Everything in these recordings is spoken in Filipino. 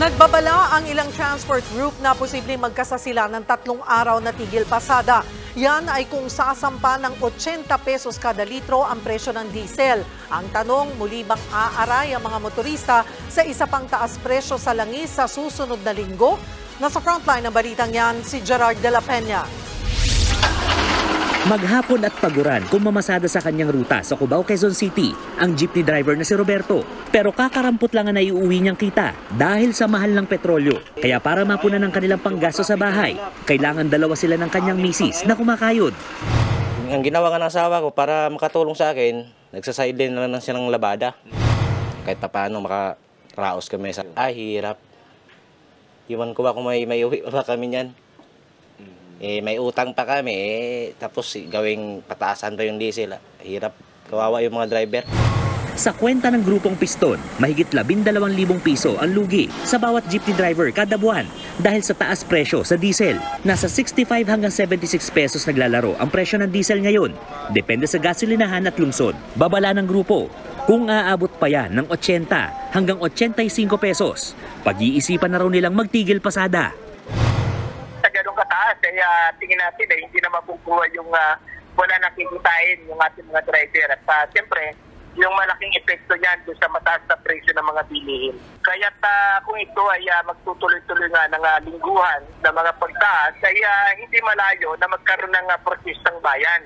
Nagbabala ang ilang transport group na posibleng magkasasila ng 3 araw na tigil pasada. Yan ay kung sasampa ng 80 pesos kada litro ang presyo ng diesel. Ang tanong, muli bang aaray ang mga motorista sa isa pang taas presyo sa langis sa susunod na linggo? Nasa frontline ng balitang yan si Gerard de la Peña. Maghapon at paguran kung mamasada sa kanyang ruta sa Cubao, Quezon City ang jeepney driver na si Roberto. Pero kakarampot lang ang naiuwi niyang kita dahil sa mahal ng petrolyo. Kaya para mapunan ang kanilang panggasto sa bahay, kailangan dalawa sila ng kanyang misis na kumakayod. Ang ginawa nga ng asawa ko para makatulong sa akin, nagsasideline na lang siya ng labada. Kahit pa paano makaraos kami sa hirap. Iwan ko ba kung may uwi pa kami niyan. May utang pa kami, tapos gawing pataasan pa yung diesel. Hirap, kawawa yung mga driver. Sa kwenta ng grupong Piston, mahigit 12,000 piso ang lugi sa bawat jeepney driver kada buwan dahil sa taas presyo sa diesel. Nasa 65 hanggang 76 pesos naglalaro ang presyo ng diesel ngayon. Depende sa gasolinahan at lungsod. Babala ng grupo, kung aabot pa yan ng 80 hanggang 85 pesos, pag-iisipan na raw nilang magtigil pasada. Kataas, kaya tingin natin hindi na mabubuhay yung wala nakikitain yung ating mga driver. At siyempre, yung malaking epekto niyan doon sa mataas na presyo ng mga bilihin. Kaya kung ito ay magtutuloy-tuloy nga ng lingguhan ng mga pagtaas, ay hindi malayo na magkaroon ng protestang bayan.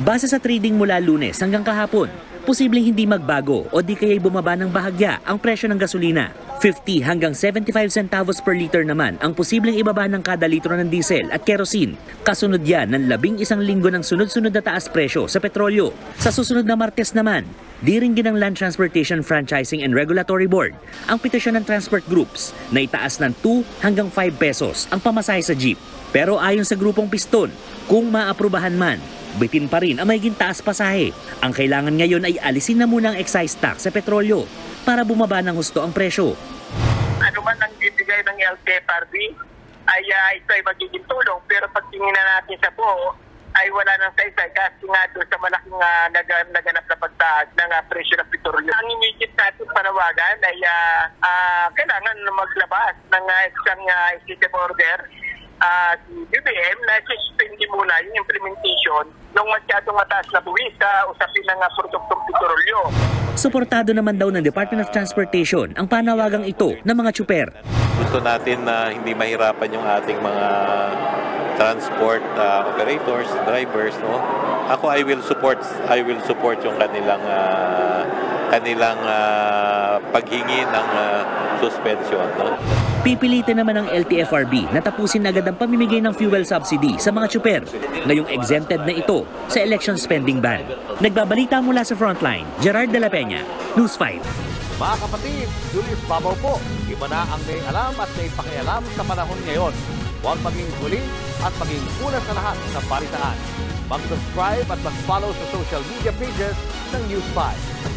Base sa trading mula Lunes hanggang kahapon, posibleng hindi magbago o di kaya'y bumaba ng bahagya ang presyo ng gasolina. 50 hanggang 75 centavos per liter naman ang posibleng ibaba ng kada litro ng diesel at kerosene. Kasunod yan ng 11 linggo ng sunod-sunod na taas presyo sa petrolyo. Sa susunod na Martes naman, diringgin ng Land Transportation Franchising and Regulatory Board ang petisyon ng transport groups na itaas ng 2 hanggang 5 pesos ang pamasahe sa jeep. Pero ayon sa grupong Piston, kung maaprubahan man, bitin pa rin ang magiging taas pasahe. Ang kailangan ngayon ay alisin na muna ang excise tax sa petrolyo para bumaba ng husto ang presyo. Ano man ang bibigay ng LTFRB ay ito ay magiging tulong, pero pag tingnan natin sa buo ay wala nang saysay kasi nga doon sa malaking naganap na pagtaas ng presyo ng petrolyo. Ang immediate natin panawagan ay kailangan maglabas ng isang executive order si BBM na suspindi muna yung implementation ng masyadong mataas na buwis sa usapin ng produktong petrolyo. Suportado naman daw ng Department of Transportation ang panawagang ito ng mga tsuper. Gusto natin na hindi mahirapan yung ating mga transport operators, drivers, no? Ako I will support yung kanilang paghingi ng suspension, no? Pipilitin naman ng LTFRB na tapusin agad ang pamimigay ng fuel subsidy sa mga tsuper ngayong exempted na ito sa election spending ban. Nagbabalita mula sa Frontline, Gerard de la Peña, News 5. Mga kapatid, Julius Babaw po. Iba na ang may alam at may pakialam sa panahon ngayon. Huwag maging huli at maging una sa lahat ng balitaan. Mag-subscribe at mag-follow sa social media pages ng News 5.